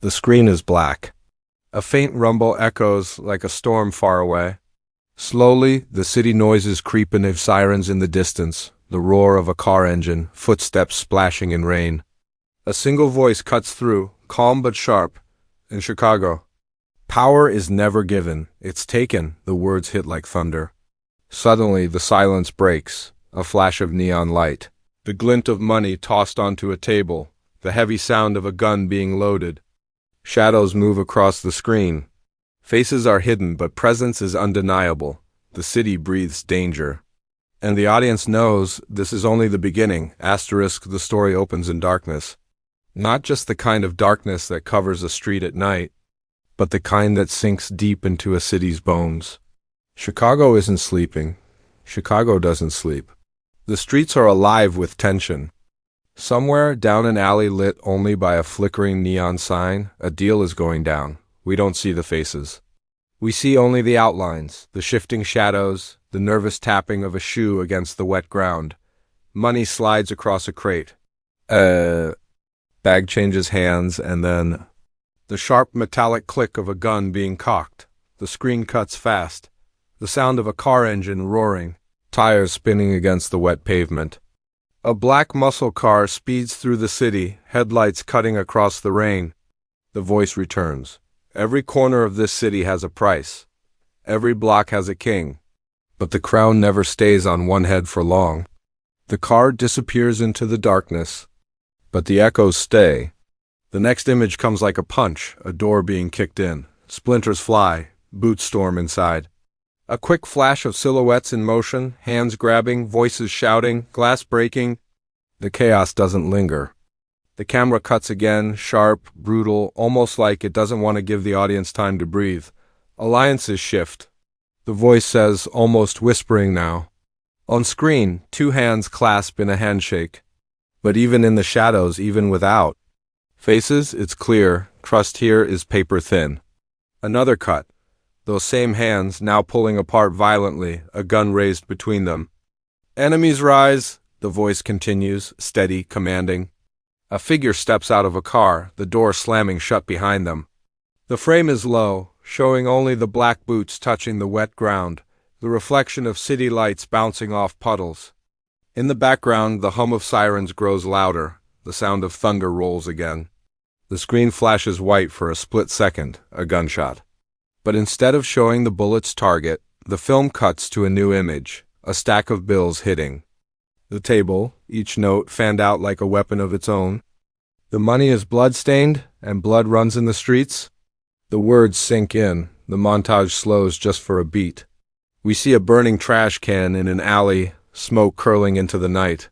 The screen is black. A faint rumble echoes like a storm far away. Slowly, the city noises creep in of sirens in the distance, the roar of a car engine, footsteps splashing in rain. A single voice cuts through, calm but sharp. In Chicago. Power is never given, it's taken, the words hit like thunder. Suddenly, the silence breaks, a flash of neon light. The glint of money tossed onto a table, the heavy sound of a gun being loaded. Shadows move across the screen. Faces are hidden, but presence is undeniable. The city breathes danger. And the audience knows this is only the beginning. Asterisk, the story opens in darkness. Not just the kind of darkness that covers a street at night, but the kind that sinks deep into a city's bones. Chicago isn't sleeping. Chicago doesn't sleep. The streets are alive with tension. Somewhere down an alley lit only by a flickering neon sign, a deal is going down. We don't see the faces. We see only the outlines, the shifting shadows, the nervous tapping of a shoe against the wet ground. Money slides across a crate. Bag changes hands, and then the sharp metallic click of a gun being cocked. The screen cuts fast. The sound of a car engine roaring, tires spinning against the wet pavement. A black muscle car speeds through the city, headlights cutting across the rain. The voice returns. Every corner of this city has a price. Every block has a king. But the crown never stays on one head for long. The car disappears into the darkness, but the echoes stay. The next image comes like a punch, a door being kicked in. Splinters fly, boots storm inside. A quick flash of silhouettes in motion, hands grabbing, voices shouting, glass breaking. The chaos doesn't linger. The camera cuts again, sharp, brutal, almost like it doesn't want to give the audience time to breathe. Alliances shift. The voice says, almost whispering now. On screen, two hands clasp in a handshake. But even in the shadows, even without faces, it's clear, trust here is paper thin. Another cut. Those same hands now pulling apart violently, a gun raised between them. Enemies rise, the voice continues, steady, commanding. A figure steps out of a car, the door slamming shut behind them. The frame is low, showing only the black boots touching the wet ground, the reflection of city lights bouncing off puddles. In the background, the hum of sirens grows louder, the sound of thunder rolls again. The screen flashes white for a split second, a gunshot. But instead of showing the bullet's target, the film cuts to a new image, a stack of bills hitting the table, each note fanned out like a weapon of its own. The money is blood-stained, and blood runs in the streets. The words sink in, the montage slows just for a beat. We see a burning trash can in an alley, smoke curling into the night.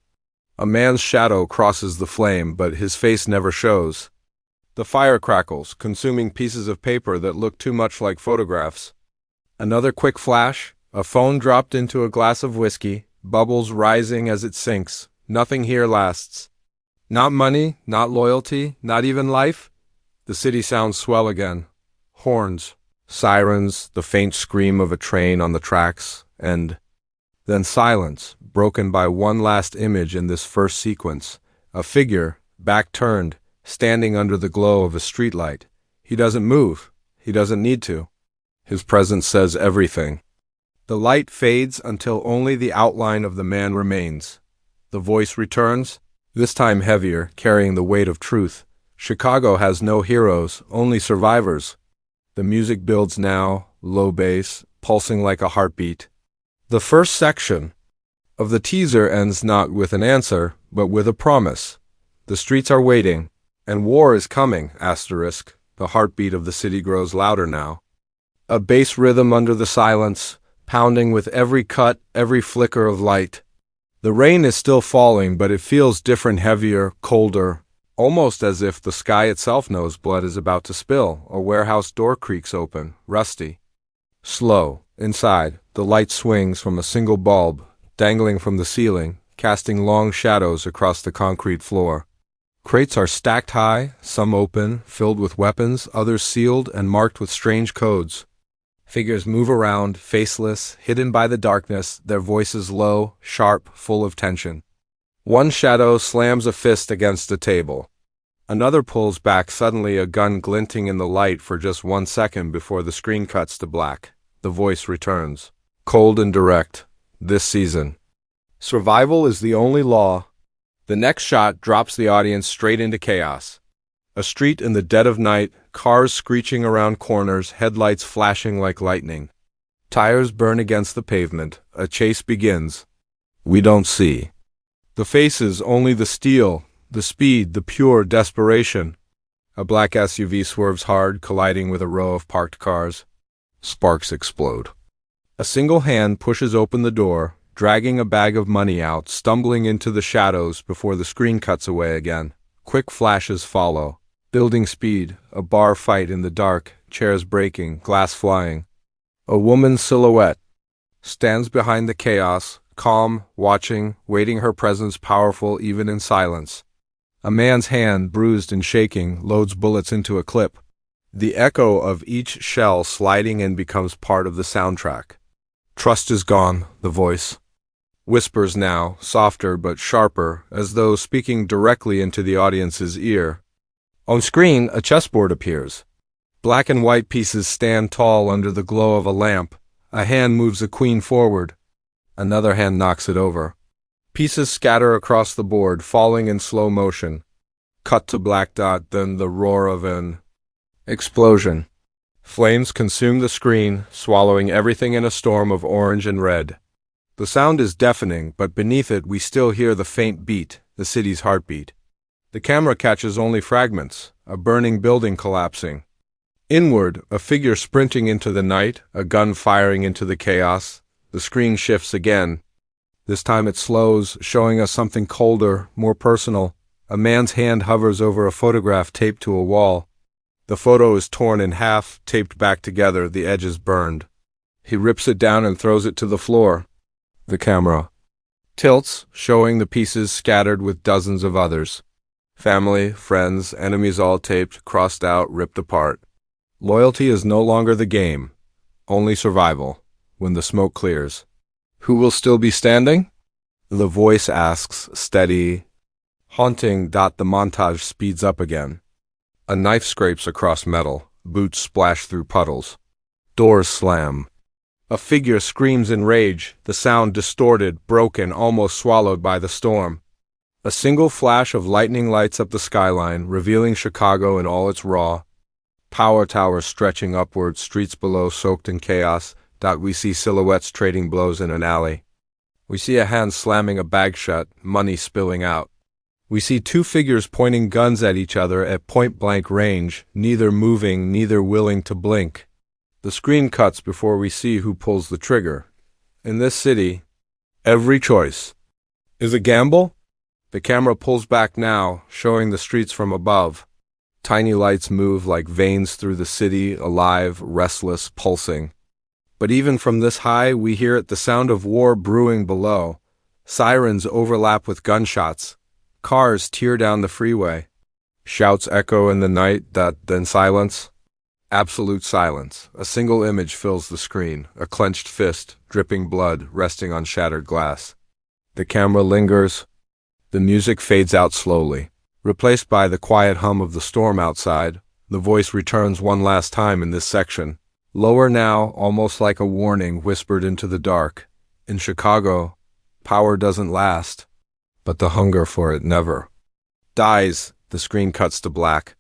A man's shadow crosses the flame, but his face never shows. The fire crackles, consuming pieces of paper that look too much like photographs. Another quick flash, a phone dropped into a glass of whiskey, bubbles rising as it sinks. Nothing here lasts. Not money, not loyalty, not even life. The city sounds swell again. Horns, sirens, the faint scream of a train on the tracks, and then silence, broken by one last image in this first sequence. A figure, back turned, standing under the glow of a streetlight. He doesn't move. He doesn't need to. His presence says everything. The light fades until only the outline of the man remains. The voice returns, this time heavier, carrying the weight of truth. Chicago has no heroes, only survivors. The music builds now, low bass, pulsing like a heartbeat. The first section of the teaser ends not with an answer, but with a promise. The streets are waiting. And war is coming, asterisk. The heartbeat of the city grows louder now. A bass rhythm under the silence, pounding with every cut, every flicker of light. The rain is still falling, but it feels different, heavier, colder, almost as if the sky itself knows blood is about to spill. A warehouse door creaks open, rusty. Slow, inside, the light swings from a single bulb, dangling from the ceiling, casting long shadows across the concrete floor. Crates are stacked high, some open, filled with weapons, others sealed and marked with strange codes. Figures move around, faceless, hidden by the darkness, their voices low, sharp, full of tension. One shadow slams a fist against a table. Another pulls back suddenly, a gun glinting in the light for just 1 second before the screen cuts to black. The voice returns. Cold and direct. This season. Survival is the only law. The next shot drops the audience straight into chaos. A street in the dead of night, cars screeching around corners, headlights flashing like lightning. Tires burn against the pavement. A chase begins. We don't see the faces, only the steel, the speed, the pure desperation. A black SUV swerves hard, colliding with a row of parked cars. Sparks explode. A single hand pushes open the door, dragging a bag of money out, stumbling into the shadows before the screen cuts away again. Quick flashes follow. Building speed, a bar fight in the dark, chairs breaking, glass flying. A woman's silhouette stands behind the chaos, calm, watching, waiting, her presence powerful even in silence. A man's hand, bruised and shaking, loads bullets into a clip. The echo of each shell sliding in becomes part of the soundtrack. Trust is gone, the voice whispers now, softer but sharper, as though speaking directly into the audience's ear. On screen, a chessboard appears. Black and white pieces stand tall under the glow of a lamp. A hand moves a queen forward. Another hand knocks it over. Pieces scatter across the board, falling in slow motion. Cut to black dot, then the roar of an explosion. Flames consume the screen, swallowing everything in a storm of orange and red. The sound is deafening, but beneath it we still hear the faint beat, the city's heartbeat. The camera catches only fragments, a burning building collapsing. Inward, a figure sprinting into the night, a gun firing into the chaos. The screen shifts again. This time it slows, showing us something colder, more personal. A man's hand hovers over a photograph taped to a wall. The photo is torn in half, taped back together, the edges burned. He rips it down and throws it to the floor. The camera tilts, showing the pieces scattered with dozens of others. Family, friends, enemies all taped, crossed out, ripped apart. Loyalty is no longer the game, only survival. When the smoke clears, who will still be standing? The voice asks, steady, haunting. The montage speeds up again. A knife scrapes across metal, boots splash through puddles. Doors slam. A figure screams in rage, the sound distorted, broken, almost swallowed by the storm. A single flash of lightning lights up the skyline, revealing Chicago in all its raw. Power towers stretching upward, streets below soaked in chaos. We see silhouettes trading blows in an alley. We see a hand slamming a bag shut, money spilling out. We see two figures pointing guns at each other at point-blank range, neither moving, neither willing to blink. The screen cuts before we see who pulls the trigger. In this city, every choice is a gamble. The camera pulls back now, showing the streets from above. Tiny lights move like veins through the city, alive, restless, pulsing. But even from this high, we hear the sound of war brewing below. Sirens overlap with gunshots. Cars tear down the freeway. Shouts echo in the night, then silence. Absolute silence. A single image fills the screen, a clenched fist, dripping blood, resting on shattered glass. The camera lingers. The music fades out slowly. Replaced by the quiet hum of the storm outside, the voice returns one last time in this section. Lower now, almost like a warning whispered into the dark. In Chicago, power doesn't last, but the hunger for it never dies. The screen cuts to black.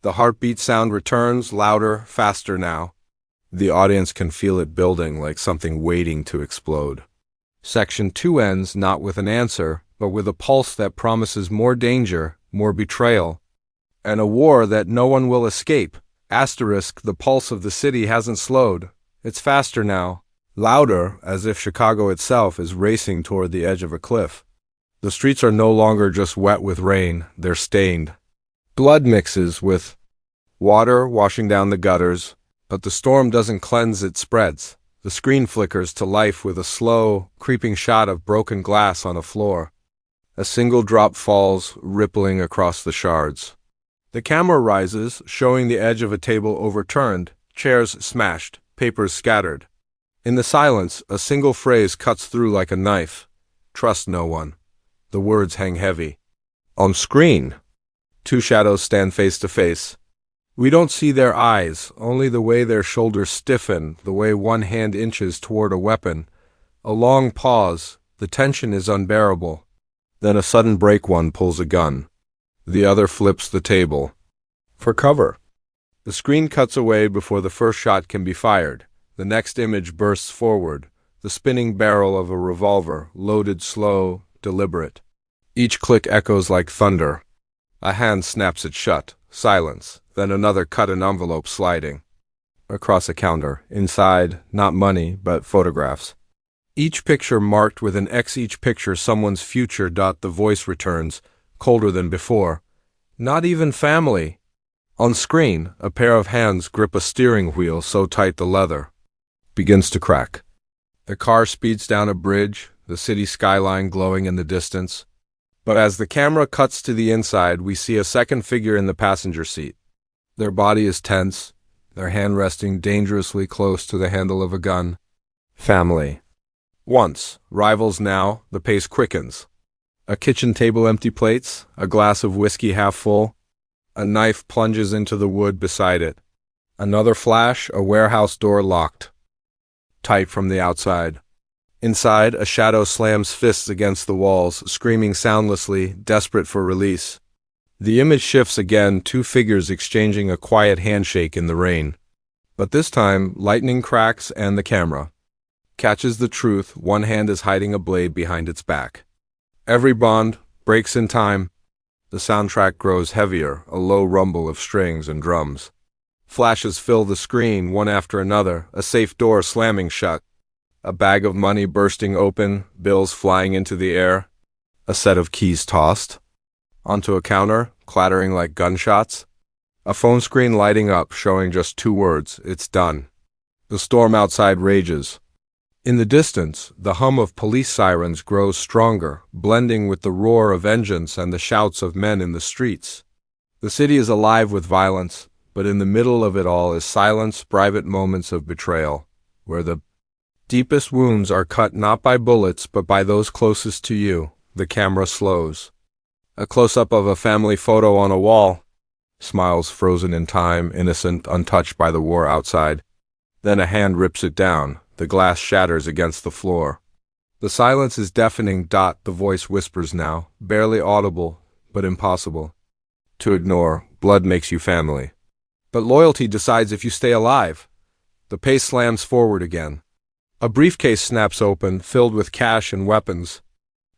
The heartbeat sound returns, louder, faster now. The audience can feel it building like something waiting to explode. Section 2 ends not with an answer, but with a pulse that promises more danger, more betrayal, and a war that no one will escape. Asterisk, the pulse of the city hasn't slowed. It's faster now, louder, as if Chicago itself is racing toward the edge of a cliff. The streets are no longer just wet with rain, they're stained. Blood mixes with water washing down the gutters, but the storm doesn't cleanse, it spreads. The screen flickers to life with a slow, creeping shot of broken glass on a floor. A single drop falls, rippling across the shards. The camera rises, showing the edge of a table overturned, chairs smashed, papers scattered. In the silence, a single phrase cuts through like a knife. Trust no one. The words hang heavy. On screen, Two shadows stand face to face. We don't see their eyes, only the way their shoulders stiffen, the way one hand inches toward a weapon. A long pause. The tension is unbearable. Then a sudden break. One pulls a gun. The other flips the table. For cover. The screen cuts away before the first shot can be fired. The next image bursts forward. The spinning barrel of a revolver, loaded, slow, deliberate. Each click echoes like thunder. A hand snaps it shut. Silence. Then another cut, an envelope sliding across a counter. Inside, not money, but photographs. Each picture marked with an X, each picture someone's future. The voice returns, colder than before. Not even family. On screen, a pair of hands grip a steering wheel so tight the leather begins to crack. The car speeds down a bridge, the city skyline glowing in the distance. But as the camera cuts to the inside, we see a second figure in the passenger seat. Their body is tense, their hand resting dangerously close to the handle of a gun. Family. Once, rivals now, the pace quickens. A kitchen table, empty plates, a glass of whiskey half full. A knife plunges into the wood beside it. Another flash, a warehouse door locked tight from the outside. Inside, a shadow slams fists against the walls, screaming soundlessly, desperate for release. The image shifts again, two figures exchanging a quiet handshake in the rain. But this time, lightning cracks and the camera catches the truth. One hand is hiding a blade behind its back. Every bond breaks in time. The soundtrack grows heavier, a low rumble of strings and drums. Flashes fill the screen, one after another, a safe door slamming shut. A bag of money bursting open, bills flying into the air. A set of keys tossed onto a counter, clattering like gunshots. A phone screen lighting up, showing just two words, "It's done." The storm outside rages. In the distance, the hum of police sirens grows stronger, blending with the roar of engines and the shouts of men in the streets. The city is alive with violence, but in the middle of it all is silence, private moments of betrayal, where the deepest wounds are cut not by bullets but by those closest to you. The camera slows. A close-up of a family photo on a wall. Smiles frozen in time, innocent, untouched by the war outside. Then a hand rips it down. The glass shatters against the floor. The silence is deafening. The voice whispers now, barely audible, but impossible to ignore. Blood makes you family. But loyalty decides if you stay alive. The pace slams forward again. A briefcase snaps open, filled with cash and weapons.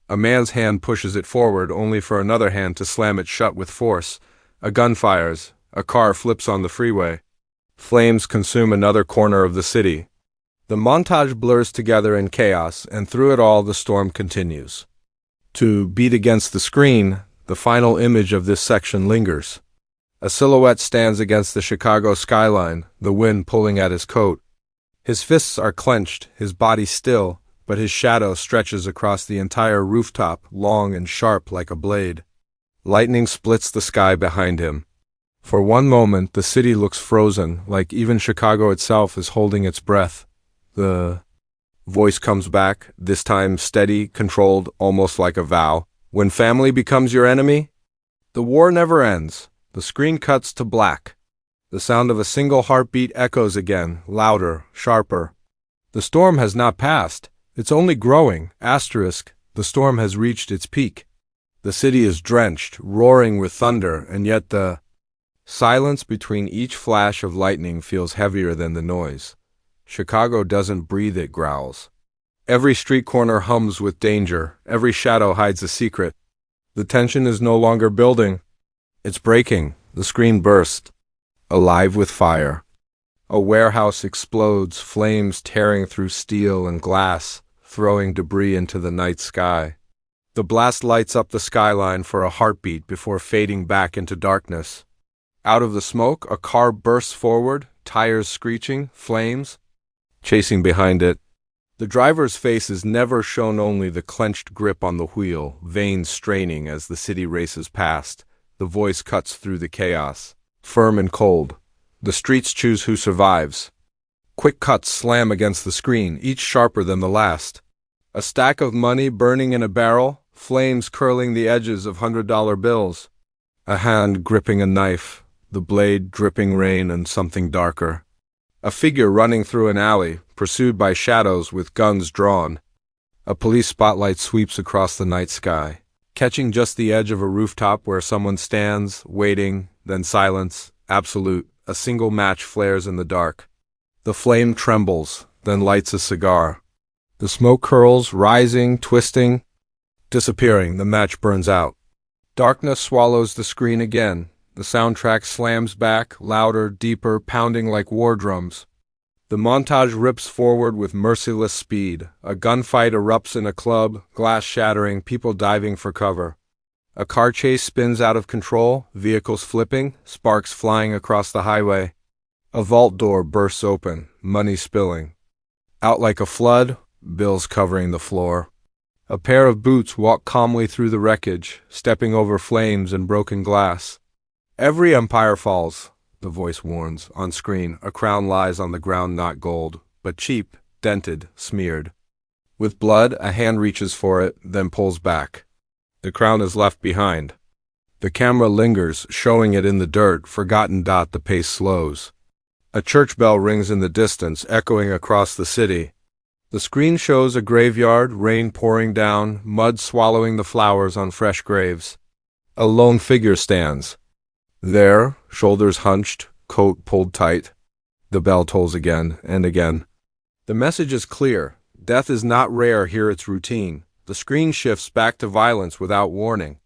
A man's hand pushes it forward, only for another hand to slam it shut with force. A gun fires. A car flips on the freeway. Flames consume another corner of the city. The montage blurs together in chaos, and through it all the storm continues. To beat against the screen, the final image of this section lingers. A silhouette stands against the Chicago skyline, the wind pulling at his coat. His fists are clenched, his body still, but his shadow stretches across the entire rooftop, long and sharp like a blade. Lightning splits the sky behind him. For one moment, the city looks frozen, like even Chicago itself is holding its breath. The voice comes back, this time steady, controlled, almost like a vow. When family becomes your enemy, the war never ends. The screen cuts to black. The sound of a single heartbeat echoes again, louder, sharper. The storm has not passed. It's only growing. The storm has reached its peak. The city is drenched, roaring with thunder, and yet the silence between each flash of lightning feels heavier than the noise. Chicago doesn't breathe, it growls. Every street corner hums with danger. Every shadow hides a secret. The tension is no longer building. It's breaking. The screen bursts, alive with fire. A warehouse explodes, flames tearing through steel and glass, throwing debris into the night sky. The blast lights up the skyline for a heartbeat before fading back into darkness. Out of the smoke, a car bursts forward, tires screeching, flames chasing behind it. The driver's face is never shown, only the clenched grip on the wheel, veins straining as the city races past. The voice cuts through the chaos, firm and cold. The streets choose who survives. Quick cuts slam against the screen, each sharper than the last. A stack of money burning in a barrel, flames curling the edges of $100 bills. A hand gripping a knife, the blade dripping rain and something darker. A figure running through an alley, pursued by shadows with guns drawn. A police spotlight sweeps across the night sky, catching just the edge of a rooftop where someone stands, waiting, then silence, absolute. A single match flares in the dark. The flame trembles, then lights a cigar. The smoke curls, rising, twisting, disappearing. The match burns out. Darkness swallows the screen again. The soundtrack slams back, louder, deeper, pounding like war drums. The montage rips forward with merciless speed. A gunfight erupts in a club, glass shattering, people diving for cover. A car chase spins out of control, vehicles flipping, sparks flying across the highway. A vault door bursts open, money spilling. Out like a flood, bills covering the floor. A pair of boots walk calmly through the wreckage, stepping over flames and broken glass. Every empire falls, the voice warns. On screen, a crown lies on the ground, not gold, but cheap, dented, smeared. With blood, a hand reaches for it, then pulls back. The crown is left behind. The camera lingers, showing it in the dirt, forgotten. The pace slows. A church bell rings in the distance, echoing across the city. The screen shows a graveyard, rain pouring down, mud swallowing the flowers on fresh graves. A lone figure stands. There, shoulders hunched, coat pulled tight. The bell tolls again and again. The message is clear. Death is not rare here, it's routine. The screen shifts back to violence without warning.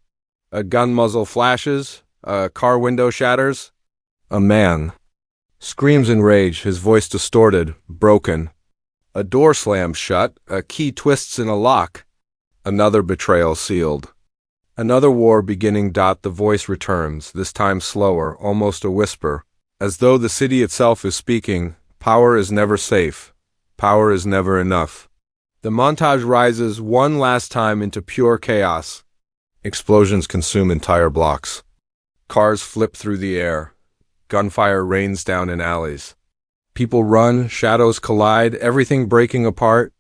A gun muzzle flashes, a car window shatters. A man screams in rage, his voice distorted, broken. A door slams shut, a key twists in a lock. Another betrayal sealed. Another war beginning. The voice returns, this time slower, almost a whisper. As though the city itself is speaking, power is never safe. Power is never enough. The montage rises one last time into pure chaos. Explosions consume entire blocks. Cars flip through the air. Gunfire rains down in alleys. People run, shadows collide, everything breaking apart.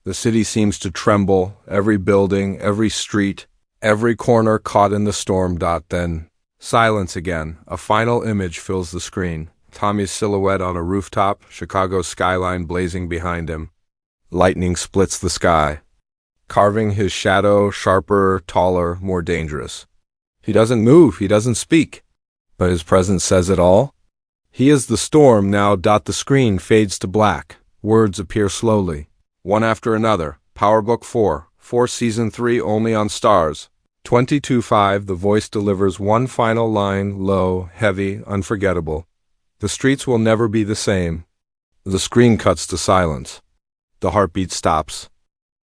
The city seems to tremble, every building, every street, every corner caught in the storm. Then, silence again. A final image fills the screen. Tommy's silhouette on a rooftop, Chicago's skyline blazing behind him. Lightning splits the sky, carving his shadow sharper, taller, more dangerous. He doesn't move, he doesn't speak, but his presence says it all. He is the storm now. The screen fades to black. Words appear slowly, one after another. Powerbook 4 Season 3 only on Starz. 22:5. The voice delivers one final line, low, heavy, unforgettable. The streets will never be the same. The screen cuts to silence. The heartbeat stops.